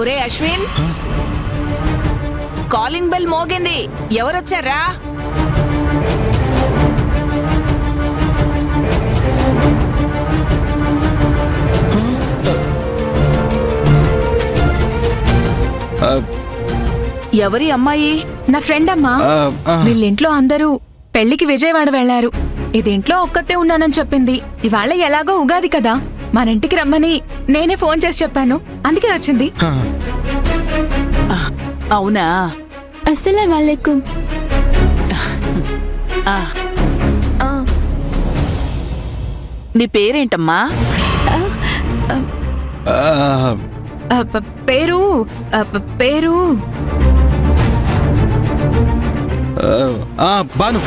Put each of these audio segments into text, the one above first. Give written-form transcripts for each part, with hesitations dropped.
ఒరే Ashwin, calling bell మోగింది. ఎవరొచ్చారా? ఎవరి అమ్మాయి? నా ఫ్రెండ్ అమ్మా. వీళ్ళింట్లో అందరూ పెళ్లికి విజయవాడ వెళ్లారు. ఇదింట్లో ఒక్కతే ఉన్నానని చెప్పింది. ఇవాళ ఎలాగో ఉగాది కదా, మన ఇంటికి రమ్మని నేనే ఫోన్ చేసి చెప్పాను. అందుకే వచ్చింది. అవునా? అస్సలాము అలైకుం. నీ పేరేంటమ్మా? పేరు పేరు బాను.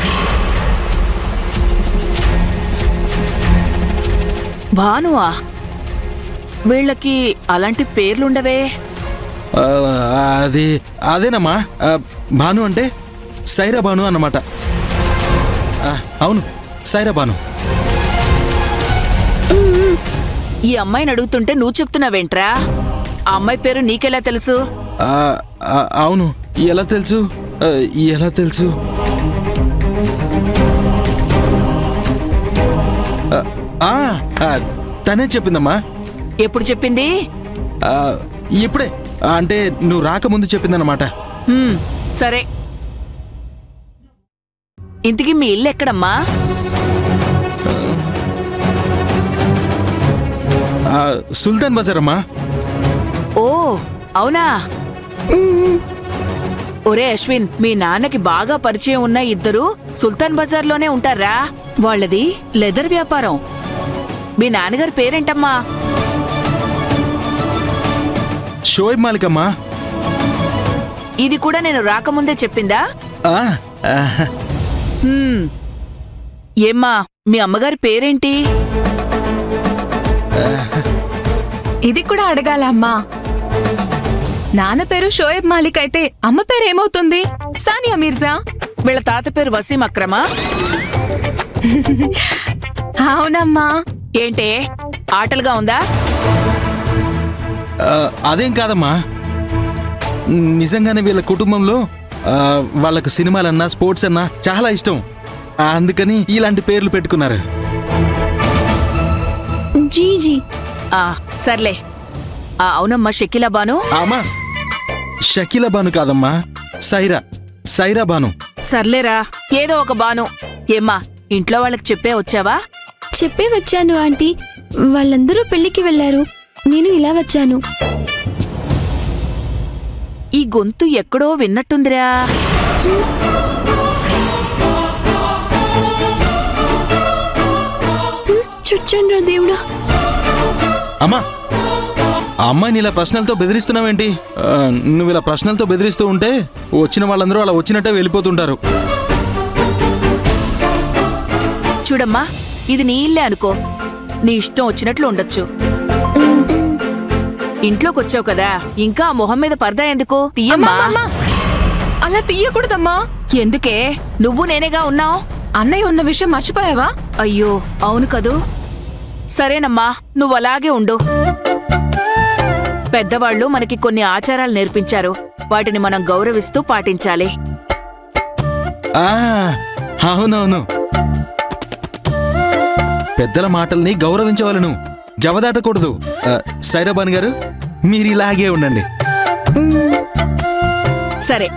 భానువా? వీళ్ళకి అలాంటి పేర్లుండవే. అదేనమ్మా, భాను అంటే సైరా భాను అన్నమాట. అవును, సైరా భాను. ఈ అమ్మాయిని అడుగుతుంటే నువ్వు చెప్తున్నావేంట్రా? ఆ అమ్మాయి పేరు నీకెలా తెలుసు? అవును, ఎలా తెలుసు? ఎలా తెలుసు? తనే చెప్పిందమ్మా. ఎప్పుడు చెప్పింది? ఇప్పుడే, అంటే నువ్వు రాకముందు చెప్పిందన్నమాట. సరే, ఇంతకీ మీ ఇల్లు ఎక్కడమ్మా? సుల్తాన్ బజార్ అమ్మా. ఓ అవునా? ఒరే అశ్విన్, మీ నాన్నకి బాగా పరిచయం ఉన్న ఇద్దరు సుల్తాన్ బజార్లోనే ఉంటారా? వాళ్ళది లెదర్ వ్యాపారం. మీ నాన్నగారి పేరేంటమ్మా? షోయబ్ మాలిక్ అమ్మా. ఇది కూడా నేను రాకముందే చెప్పిందా? ఏమ్మా, మీ అమ్మగారి పేరేంటి? ఇది కూడా అడగాల అమ్మా. నాన్న పేరు షోయబ్ మాలిక్ అయితే అమ్మ పేరు ఏమవుతుంది? సానియా మీర్జా. వీళ్ళ తాత పేరు వసీం అక్రమా? అవునమ్మా. ఏంటే, ఆటలుగా ఉందా? అదేం కాదమ్మా, నిజంగానే వీళ్ళ కుటుంబంలో వాళ్ళకు సినిమాలన్నా స్పోర్ట్స్ అన్నా చాలా ఇష్టం. అందుకని ఇలాంటి పేర్లు పెట్టుకున్నారు. జీజీ. సర్లే. అవునమ్మా, షకీలా బాను. అమ్మా, షకీలా బాను కాదమ్మా, సైరా బాను. సర్లేరా, ఏదో ఒక బాను. ఏమ్మా, ఇంట్లో వాళ్ళకి చెప్పే వచ్చావా? చెప్పే వచ్చాను ఆంటీ. వాళ్ళందరూ పెళ్లికి వెళ్లారు, నేను ఇలా వచ్చాను. ఈ గొంతు ఎక్కడో విన్నట్టుందిరా. చచ్చండ్రా దేవుడా. అమ్మా, ఆ అమ్మాయిని ఇలా ప్రశ్నలతో బెదిరిస్తున్నావేంటి? నువ్వు ఇలా ప్రశ్నలతో బెదిరిస్తూ ఉంటే వచ్చిన వాళ్ళందరూ అలా వచ్చినట్టే వెళ్ళిపోతుంటారు. చూడమ్మా, ఇది నీ ఇల్లే అనుకో. నీ ఇష్టం వచ్చినట్లు ఉండొచ్చు. ఇంట్లోకి వచ్చావు కదా, ఇంకా మొహం మీద పరదా ఎందుకు? తీయమ్మా. అలా తీయకూడదమ్మా. ఎందుకే? నువ్వు నేనేగా ఉన్నావు. అన్నయ్య ఉన్న విషయం మర్చిపోయావా? అయ్యో అవును కదూ. సరేనమ్మా, నువ్వు అలాగే ఉండు. పెద్దవాళ్లు మనకి కొన్ని ఆచారాలు నేర్పించారు. వాటిని మనం గౌరవిస్తూ పాటించాలి. అవునవును, పెద్దల మాటల్ని గౌరవించవలను, జవదాటకూడదు. సైరాబాన్ గారు, మీరు ఇలాగే ఉండండి. సరే,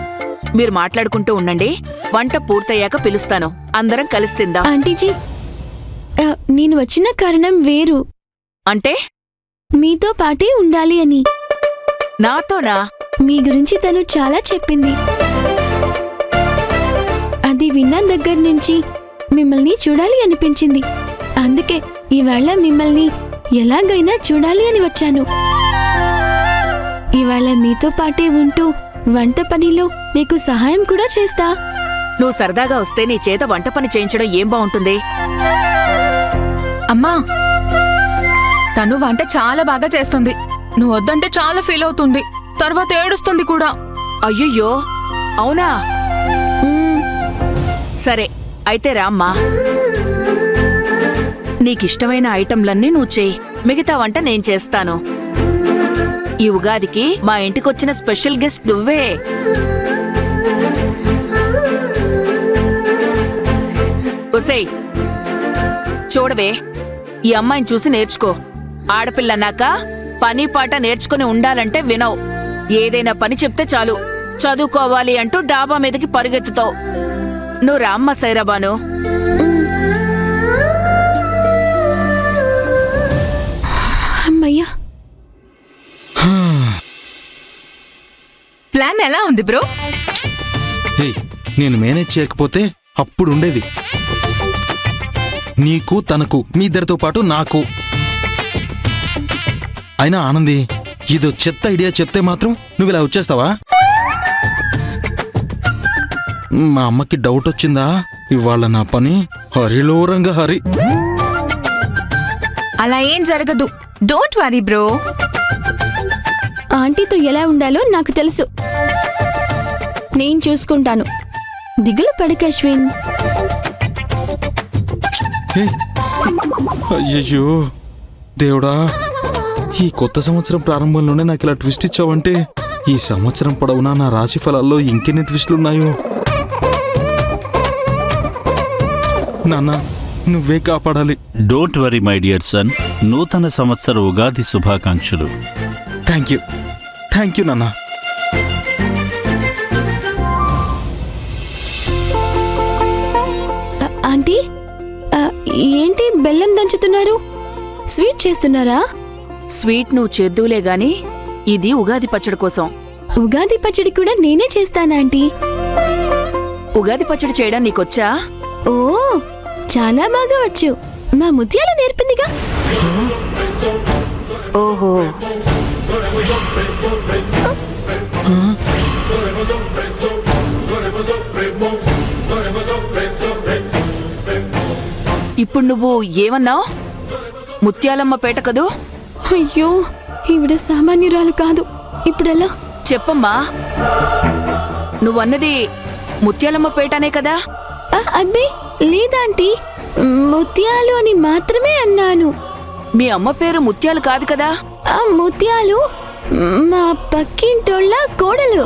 మీరు మాట్లాడుకుంటూ ఉండండి. వంట పూర్తయ్యాక పిలుస్తాను. అందరం కలిసి తిందాం. ఆంటీజీ, నేను వచ్చిన కారణం వేరు. అంటే? మీతో పాటే ఉండాలి అని. నాతోనా? మీ గురించి తను చాలా చెప్పింది. అది విన్న దగ్గర నుంచి మిమ్మల్ని చూడాలి అనిపించింది. అందుకే ఇవాళ మిమ్మల్ని ఎలాగైనా చూడాలి అని వచ్చాను. ఇవాళ మీతో పాటే ఉంటూ వంట పనిలో మీకు సహాయం కూడా చేస్తా. నువ్వు సరదాగా వస్తే నీ చేత వంట పని చేయించడం ఏం బాగుంటుంది? అమ్మా, తను వంట చాలా బాగా చేస్తుంది. నువ్వు వద్దంటే చాలా ఫీల్ అవుతుంది, తర్వాత ఏడుస్తుంది కూడా. అయ్యయ్యో, అవునా? సరే, అయితే రామ్మా. నీకిష్టమైన ఐటంలన్నీ నువ్వు చెయ్యి. మిగతా వంట నేను చేస్తాను. ఈ ఉగాదికి మా ఇంటికొచ్చిన స్పెషల్ గెస్ట్ నువ్వే. ఒసేయ్ చూడవే, ఈ అమ్మాయిని చూసి నేర్చుకో. ఆడపిల్లన్నాక పని పాట నేర్చుకుని ఉండాలంటే వినవు. ఏదైనా పని చెప్తే చాలు చదువుకోవాలి అంటూ డాబా మీదకి పరుగెత్తుతావు. నువ్వు రామ్మ సైరాబాను. అమ్మయ్యా. ప్లాన్ ఎలా ఉంది బ్రో? హే, నేను మేనేజ్ చేయకపోతే అప్పుడు ఉండేది. నీకు తనకు, మీ ఇద్దరితో పాటు నాకు. అయినా ఆనంది, ఇదో చెత్త ఐడియా చెప్తే మాత్రం నువ్వు ఇలా వచ్చేస్తావా? మా అమ్మకి డౌట్ వచ్చిందా? ఇవాళ నా పని హరిలోరంగా హరి. అలా ఏం జరగదు, డోంట్ వరీ బ్రో. ఆంటీతో ఎలా ఉండాలో నాకు తెలుసు. నేను చూసుకుంటాను. దిగులు పడక అశ్విన్. హే, అయ్యయ్యో దేవుడా, ఈ కొత్త సంవత్సరం ప్రారంభంలోనే నాకు ఇలా ట్విస్ట్ ఇచ్చావంటే ఈ సంవత్సరం పొడవునా నా రాశి ఫలాల్లో ఇంకెన్ని ట్విస్టులున్నాయో. నాన్న, నువ్వే కాపాడాలి. Don't worry my dear son. నూతన సంవత్సర ఉగాది శుభాకాంక్షలు. థ్యాంక్ యూ నాన్న. ఆంటీ, ఏంటి బెల్లం దంచుతున్నారు? స్వీట్ చేస్తున్నారా? స్వీట్ నువ్వు చేద్దులే గాని ఇది ఉగాది పచ్చడి కోసం. ఉగాది పచ్చడి కూడా నేనే చేస్తాను ఆంటీ. ఉగాది పచ్చడి చేయడం నీకొచ్చా? ఓ, చాలా బాగా వచ్చు. మా ముత్యాల నేర్పిందిగా. ఓహో, ఇప్పుడు నువ్వు ఏమన్నావు? ముత్యాలమ్మ పేట కదూ? అయ్యో, ఈవిడ సామాన్యురాలు కాదు. ఇప్పుడెలా? చెప్పమ్మా, నువ్వన్నది ముత్యాలమ్మ పేటనే కదా? అబ్బే లేదాంటీ, ముత్యాలు అని మాత్రమే అన్నాను. మీ అమ్మ పేరు ముత్యాలు కాదు కదా? ఆ ముత్యాలు మా పక్కింటోళ్ళ కోడలు.